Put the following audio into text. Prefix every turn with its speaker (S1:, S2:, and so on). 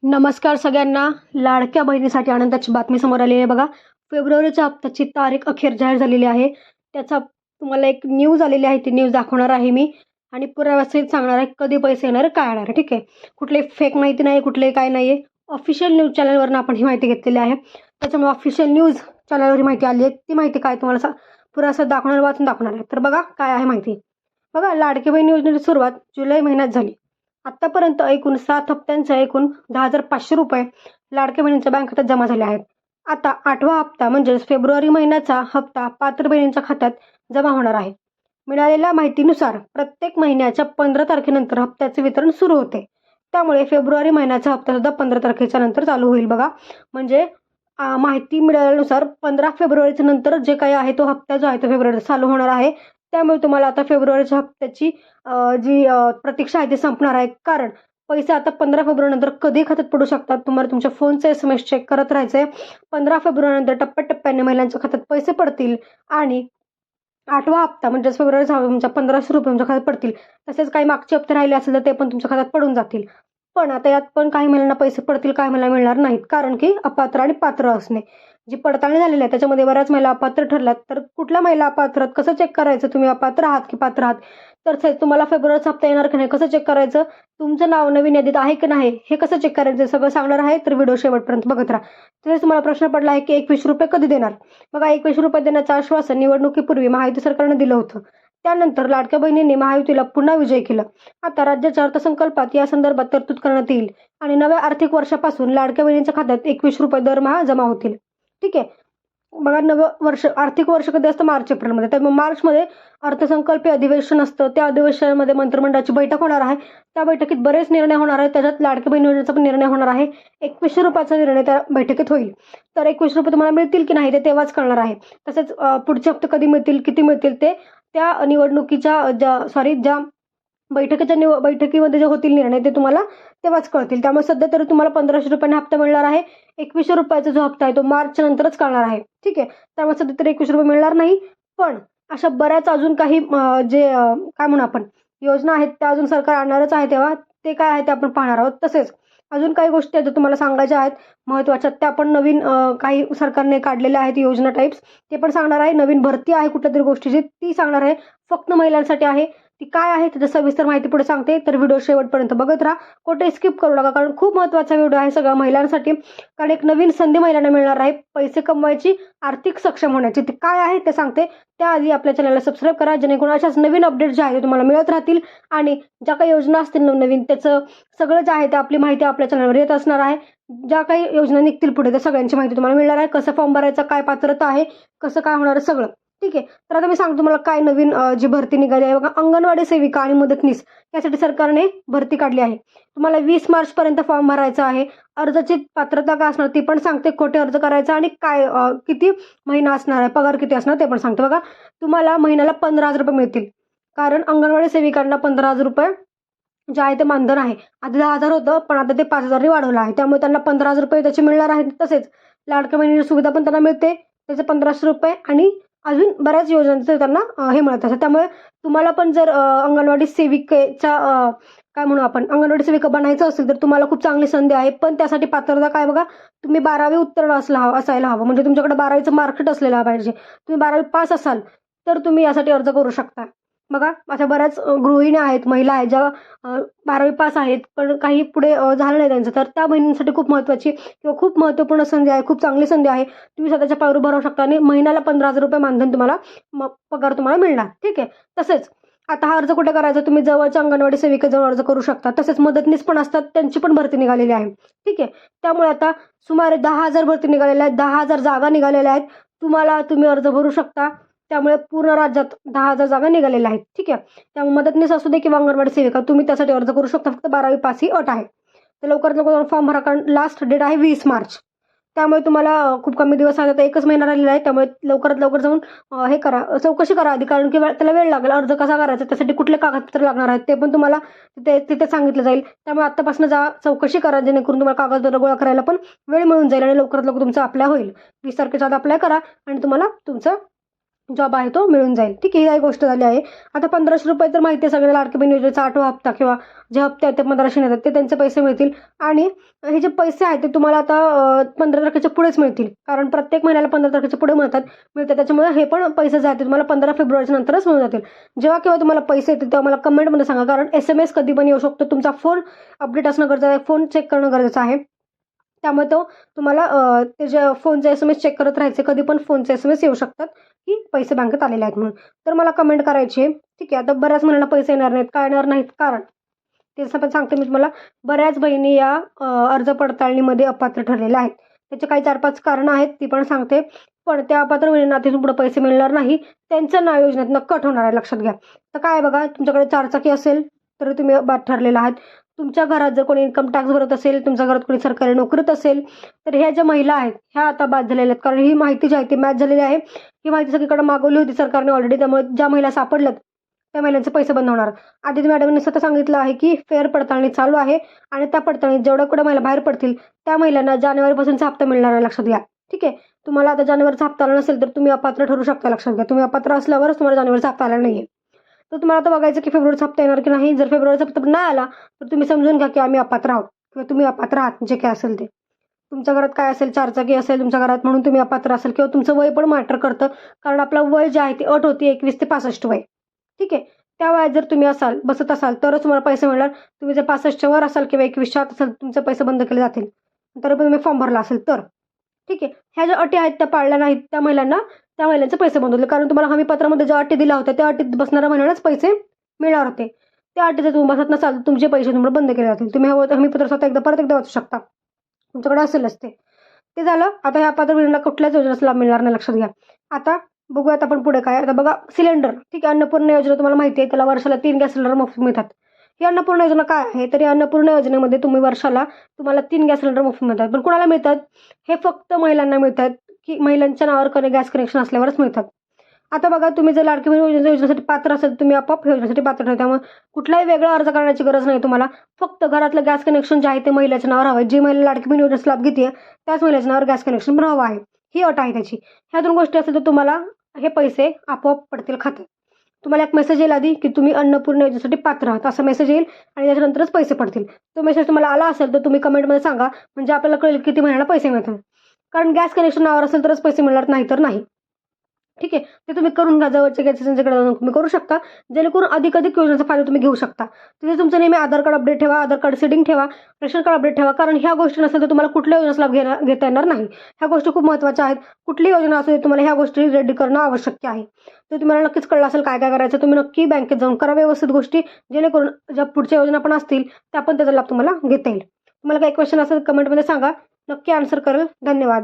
S1: नमस्कार सगळ्यांना. लाडक्या बहिणीसाठी आनंदाची बातमी समोर आली आहे बघा. फेब्रुवारीच्या हप्त्याची तारीख अखेर जाहीर झालेली आहे. त्याचा तुम्हाला एक न्यूज आलेली आहे, ती न्यूज दाखवणार आहे मी आणि पुराव्यासहित सांगणार आहे कधी पैसे येणार, काय येणार आहे. ठीक आहे. कुठली फेक माहिती नाही, कुठले काय नाही आहे. ऑफिशियल न्यूज चॅनलवरून आपण ही माहिती घेतलेली आहे. त्याच्यामुळे ऑफिशियल न्यूज चॅनलवर ही माहिती आली आहे. ती माहिती काय तुम्हाला पुरासह दाखवणार, वाचून दाखवणार आहे. तर बघा काय आहे माहिती. बघा, लाडकी बहीण योजनेची सुरुवात जुलै महिन्यात झाली. आतापर्यंत एकूण 7 हप्त्यांचा एकूण 10,500 रुपये लाडक्या बहिणींच्या बँक खात्यात जमा झाले आहेत. आता 8वा हप्ता म्हणजेच फेब्रुवारी महिन्याचा हप्ता पात्र बहिणींच्या खात्यात जमा होणार आहे. मिळालेल्या माहितीनुसार प्रत्येक महिन्याच्या 15 तारखेनंतर हप्त्याचे वितरण सुरू होते. त्यामुळे फेब्रुवारी महिन्याचा हप्ता सुद्धा 15 तारखेच्या नंतर चालू होईल बघा. म्हणजे माहिती मिळाल्यानुसार 15 फेब्रुवारीच्या नंतर जे काही आहे तो हप्ता जो आहे तो फेब्रुवारीचा चालू होणार आहे. त्यामुळे तुम्हाला आता फेब्रुवारीच्या हप्त्याची जी प्रतीक्षा आहे ती संपणार आहे. कारण पैसे आता 15 फेब्रुवारी नंतर कधी खात्यात पडू शकतात. तुम्हाला तुमच्या फोनचे SMS चेक करत राहायचे. 15 फेब्रुवारी नंतर टप्प्याटप्प्याने महिलांच्या खात्यात पैसे पडतील आणि 8वा हप्ता म्हणजे फेब्रुवारीचा तुमच्या 1,500 रुपये तुमच्या खात्यात पडतील. तसेच काही मागचे हप्ते राहिले असेल तर ते पण तुमच्या खात्यात पडून जातील. पण आता यात पण काही महिलांना पैसे पडतील, काही महिला मिळणार नाहीत. कारण की अपात्र आणि पात्र असणे जी पडताळणी झालेली आहे त्याच्यामध्ये बऱ्याच महिला अपात्र ठरल्यात. तर कुठल्या महिला अपात्र कसं चेक करायचं, तुम्ही अपात्र आहात की पात्र आहात. तर तुम्हाला फेब्रुवारीचा हप्ता येणार की नाही कसं चेक करायचं, तुमचं नाव नवीन यादीत आहे की नाही हे कसं चेक करायचं सगळं सांगणार आहे. तर व्हिडिओ शेवटपर्यंत बघत राहा. तसेच तुम्हाला प्रश्न पडला आहे की 21 रुपये कधी देणार. बघा, 21 रुपये देण्याचं आश्वासन निवडणुकीपूर्वी महायुती सरकारनं दिलं होतं. त्यानंतर लाडक्या बहिणींनी महायुतीला पुन्हा विजय केला. आता राज्याच्या अर्थसंकल्पात या संदर्भात तरतूद करण्यात येईल आणि नव्या आर्थिक वर्षापासून लाडक्या बहिणींच्या खात्यात 21 रुपये दरमहा जमा होतील. ठीक आहे. बघा, नवं वर्ष आर्थिक वर्ष कधी असतं, मार्च एप्रिलमध्ये. त्यामुळे मार्चमध्ये अर्थसंकल्पीय अधिवेशन असतं. त्या अधिवेशनामध्ये मंत्रिमंडळाची बैठक होणार आहे. त्या बैठकीत बरेच निर्णय होणार आहेत. त्याच्यात लाडक्या बहीण योजनेचा पण निर्णय होणार आहे. 21 रुपयाचा निर्णय त्या बैठकीत होईल. तर 21 रुपये तुम्हाला मिळतील की नाही ते तेव्हाच कळणार आहे. तसेच पुढचे हप्ते कधी मिळतील, किती मिळतील ते त्या निवडणुकीच्या ज्या बैठकीमध्ये जे होतील निर्णय ते तुम्हाला तेव्हाच कळतील. त्यामुळे सध्या तरी तुम्हाला 1,500 रुपयांना हप्ता मिळणार आहे. 21 रुपयाचा जो हप्ता आहे तो मार्चच्या नंतरच कळणार आहे. ठीक आहे. त्यामुळे सध्या तरी 21 रुपये मिळणार नाही. पण अशा बऱ्याच अजून काही काय म्हणू आपण योजना आहेत त्या अजून सरकार आणणारच आहे. तेव्हा ते काय आहे ते आपण पाहणार आहोत. तसेच अजून काही गोष्टी आहेत ज्या तुम्हाला सांगायच्या आहेत महत्त्वाच्या, त्या पण नवीन काही सरकारने काढलेल्या आहेत योजना टाईप्स, ते पण सांगणार आहे. नवीन भरती आहे कुठल्या तरी गोष्टीची ती सांगणार आहे. फक्त महिलांसाठी आहे. ती काय आहे त्याची सविस्तर माहिती पुढे सांगते. तर व्हिडिओ शेवटपर्यंत बघत राहा. कुठे स्किप करू नका, कारण खूप महत्त्वाचा व्हिडिओ आहे सगळ्या महिलांसाठी. कारण एक नवीन संधी महिलांना मिळणार आहे पैसे कमवायची, आर्थिक सक्षम होण्याची. ती काय आहे ते सांगते. त्याआधी आपल्या चॅनलला सबस्क्राईब करा, जेणेकरून अशाच नवीन अपडेट जे आहे ते तुम्हाला मिळत राहतील. आणि ज्या काही योजना असतील नवीन त्याचं सगळं जे आहे ते आपली माहिती आपल्या चॅनलवर येत असणार आहे. ज्या काही योजना निघतील पुढे त्या सगळ्यांची माहिती तुम्हाला मिळणार आहे. कसं फॉर्म भरायचा, काय पात्रता आहे, कसं काय होणार सगळं. ठीक आहे. तर आता मी सांगतो तुम्हाला काय नवीन जी भरती निघाली आहे बघा. अंगणवाडी सेविका आणि मदतनीस यासाठी सरकारने भरती काढली आहे. तुम्हाला 20 मार्चपर्यंत फॉर्म भरायचा आहे. अर्जाची पात्रता काय असणार ती पण सांगते, कोठे अर्ज करायचा आणि काय किती महिना असणार आहे, पगार किती असणार ते पण सांगते बघा. तुम्हाला महिन्याला 15,000 रुपये मिळतील. कारण अंगणवाडी सेविकांना 15,000 रुपये जे आहे ते मानधन आहे. आधी 10,000 होतं, पण आता ते 5,000 वाढवलं आहे. त्यामुळे त्यांना 15,000 रुपये त्याचे मिळणार आहेत. तसेच लाडक्या बहिणीची सुविधा पण त्यांना मिळते, त्याचे 1,500 रुपये आणि अजून बऱ्याच योजनांचं त्यांना हे मिळत असतं. त्यामुळे तुम्हाला पण जर अंगणवाडी सेविकेच्या काय म्हणू आपण अंगणवाडी सेविका बनायचं असेल तर तुम्हाला खूप चांगली संधी आहे. पण त्यासाठी पात्रता काय बघा, तुम्ही 12वी उत्तीर्ण असायला हवं. म्हणजे तुमच्याकडे 12वीचं मार्कशीट असलेलं पाहिजे. तुम्ही 12वी पास असाल तर तुम्ही यासाठी अर्ज करू शकता. बघा, अशा बऱ्याच गृहिणी आहेत, महिला आहेत ज्या 12वी पास आहेत पण काही पुढे झालं नाही त्यांचं. तर त्या बहिणींसाठी खूप महत्त्वाची किंवा खूप महत्त्वपूर्ण संधी आहे, खूप चांगली संधी आहे. तुम्ही स्वतःच्या पायावर उभं राहू शकता आणि महिन्याला 15,000 रुपये मानधन तुम्हाला पगार तुम्हाला मिळणार. ठीक आहे. तसेच आता हा अर्ज कुठे करायचा, तुम्ही जवळच्या अंगणवाडी सेविकेजवळ अर्ज करू शकता. तसेच मदतनीस पण असतात, त्यांची पण भरती निघालेली आहे. ठीक आहे. त्यामुळे आता सुमारे 10,000 भरती निघालेल्या आहेत, 10,000 जागा निघालेल्या आहेत. तुम्ही अर्ज भरू शकता. त्यामुळे पूर्ण राज्यात 10,000 जागा निघालेल्या आहेत. ठीक आहे. त्यामुळे मदतनीस असू दे किंवा अंगणवाडी सेविका तुम्ही त्यासाठी अर्ज करू शकता. फक्त 12वी पास ही अट आहे. तर लवकरात लवकर फॉर्म भरा, कारण लास्ट डेट आहे 20 मार्च. त्यामुळे तुम्हाला खूप कमी दिवस आहेत, आता 1च महिना राहिलेला आहे. त्यामुळे लवकरात लवकर जाऊन हे करा, चौकशी करा आधी, कारण की त्याला वेळ लागेल. अर्ज कसा करायचा, त्यासाठी कुठले कागदपत्र लागणार आहेत ते पण तुम्हाला तिथे सांगितलं जाईल. त्यामुळे आत्तापासून चौकशी करा, जेणेकरून तुम्हाला कागदपत्र गोळा करायला पण वेळ मिळून जाईल आणि लवकरात लवकर तुमचं अप्लाय होईल. 20 तारखेच्या आत अप्लाय करा आणि तुम्हाला तुमचं जॉब आहे तो मिळून जाईल. ठीक आहे, ही गोष्ट झाली आहे. आता 1500 रुपये तर माहिती आहे सगळ्या लाडकी बहीण योजनेचा 8वा हप्ता किंवा जे हप्ते आहेत ते 1500 येतात ते त्यांचे पैसे मिळतील. आणि हे जे पैसे आहेत ते तुम्हाला आता 15 तारखेच्या पुढेच मिळतील, कारण प्रत्येक महिन्याला 15 तारखेच्या पुढे मिळतात. त्याच्यामुळे हे पण पैसे जे आहेत ते तुम्हाला 15 फेब्रुवारीच्या नंतरच मिळून जातील. जेव्हा केव्हा तुम्हाला पैसे येतील तेव्हा मला कमेंटमध्ये सांगा, कारण SMS कधी पण येऊ शकतो. तुमचा फोन अपडेट असणं गरजेचं आहे, फोन चेक करणं गरजेचं आहे. त्यामुळे तुम्हाला ते जे फोनचे SMS चेक करत राहायचे, कधी पण फोनचे SMS येऊ शकतात की पैसे बँकेत आलेले आहेत म्हणून. तर मला कमेंट करायची आहे. ठीक आहे, आता बऱ्याच महिन्यांना पैसे येणार नाहीत. का येणार नाहीत? कारण तेच पण सांगते मी तुम्हाला, बऱ्याच बहिणी या अर्ज पडताळणीमध्ये अपात्र ठरलेल्या आहेत. त्याचे काही 4-5 कारणं आहेत, ती पण सांगते. पण त्या अपात्र बहिणींना तिथून पुढे पैसे मिळणार नाही. त्यांचं नाव योजनेत कट होणार आहे, लक्षात घ्या. तर काय बघा, तुमच्याकडे 4 चाकी असेल तर तुम्ही बाद ठरलेला आहात. तुमच्या घरात जर कोणी इन्कम टॅक्स भरत असेल, तुमच्या घरात कोणी सरकारी नोकरीत असेल, तर ह्या ज्या महिला आहेत ह्या आता बाद झालेल्या आहेत. कारण ही माहिती जी आहे ती मॅच झालेली आहे. ही माहिती सगळीकडे मागवली होती सरकारने ऑलरेडी. त्यामुळे ज्या महिला सापडल्यात त्या महिलांचे पैसे बंद होणार. आदिती मॅडमने स्वतः सांगितलं आहे की फेअर पडताळणी चालू आहे आणि त्या पडताळणीत जेवढ्या कुठे महिला बाहेर पडतील त्या महिलांना जानेवारीपासूनचा हप्ता मिळणार आहे, लक्षात घ्या. ठीक आहे, तुम्हाला आता जानेवारीचा हप्ता आला नसेल तर तुम्ही अपात्र ठरू शकता, लक्षात घ्या. तुम्ही अपात्र असल्यावरच तुम्हाला जानेवारीचा हप्ता आला नाहीये. तर तुम्हाला आता बघायचं की फेब्रुवारीचा हप्ता येणार की नाही. जर फेब्रुवारीचा हप्ता नाही आला तर तुम्ही समजून घ्या की आम्ही अपात्र आहोत किंवा तुम्ही अपात्र आहात. जे काय असेल ते तुमच्या घरात काय असेल, 4 चाकी असेल तुमच्या घरात म्हणून तुम्ही अपात्र असेल, किंवा तुमचं वय पण मॅटर करतं. कारण आपलं वय जे आहे ती अट होती 21 ते 65 वय. ठीक आहे, त्या वयात जर तुम्ही बसत असाल तरच तुम्हाला पैसे मिळणार. तुम्ही जर 65च्या वर असाल किंवा 21च्या आत असाल तुमचे पैसे बंद केले जातील. तर पण तुम्ही फॉर्म भरला असेल तर. ठीक आहे, ह्या ज्या अटी आहेत त्या पाळल्या नाहीत त्या महिलांचे पैसे बंद होतील. कारण तुम्हाला हमीपत्रामध्ये ज्या अटी दिल्या होत्या त्या अटीत बसणाऱ्या महिलांनाच पैसे मिळणार होते. त्या अटी जर तुम्ही बसत नसाल तर तुमचे पैसे तुम्हाला बंद केले जातील. तुम्ही हमीपत्र स्वतः परत एकदा वाचू शकता, तुमच्याकडे असेलच ते झालं. आता ह्या अपात्र बहिणींना कुठल्याच योजनेचा लाभ मिळणार नाही, लक्षात घ्या. आता बघूयात आपण पुढे काय. आता बघा, सिलेंडर. ठीक आहे, अन्नपूर्णा योजना तुम्हाला माहिती आहे, त्याला वर्षाला 3 गॅस सिलेंडर मोफत मिळतात. ही अन्नपूर्णा योजना काय आहे तर या अन्नपूर्णा योजनेमध्ये तुम्हाला 3 गॅस सिलेंडर मोफत मिळतात. पण कोणाला मिळतात? हे फक्त महिलांना मिळतात की महिलांच्या नावावर गॅस कनेक्शन असल्यावरच मिळतात. आता बघा, तुम्ही जर लाडकी बहीण योजनेसाठी पात्र असेल तुम्ही आपोआप योजनेसाठी पात्र ठरता. त्यामुळे कुठलाही वेगळा अर्ज करण्याची गरज नाही तुम्हाला. फक्त घरातलं गॅस कनेक्शन जे आहे ते महिलेच्या नावावर हवं आहे. जी महिला लाडकी बहीण योजनेचा लाभ घेते त्याच महिलेच्या नावावर गॅस कनेक्शन पण हवं आहे. ही अट आहे त्याची. ह्या 2 गोष्टी असेल तर तुम्हाला हे पैसे आपोआप पडतील खात्यात. तुम्हाला एक मेसेज येईल आधी की तुम्ही अन्नपूर्णा योजनेसाठी पात्र आहात, असा मेसेज येईल आणि त्याच्यानंतरच पैसे पडतील. तो मेसेज तुम्हाला आला असेल तर तुम्ही कमेंटमध्ये सांगा, म्हणजे आपल्याला कळेल किती महिन्याला पैसे मिळतात. कारण गॅस कनेक्शन नावावर असेल तरच पैसे मिळणार, नाही तर नाही. ठीक आहे, ते तुम्ही करून घ्या. जवळच्या गॅस एजन्सीकडे जाऊन तुम्ही करू शकता, जेणेकरून अधिक योजनेचा फायदा तुम्ही घेऊ शकता. तिथे तुमचं नेहमी आधार कार्ड अपडेट ठेवा, आधार कार्ड सेटिंग ठेवा, रेशन कार्ड अपडेट ठेवा. कारण ह्या गोष्टी नसेल तर तुम्हाला कुठल्या योजनेचा लाभ घेता येणार नाही. ह्या गोष्टी खूप महत्त्वाच्या आहेत. कुठली योजना असेल तुम्हाला ह्या गोष्टी रेडी करणं आवश्यक आहे. तर तुम्हाला नक्कीच कळलं असेल काय काय करायचं. तुम्ही नक्की बँकेत जाऊन करा व्यवस्थित गोष्टी, जेणेकरून ज्या पुढच्या योजना पण असतील त्या पण त्याचा लाभ तुम्हाला घेता येईल. तुम्हाला काही क्वेश्चन असेल कमेंटमध्ये सांगा, नक्की आन्सर करेल. धन्यवाद.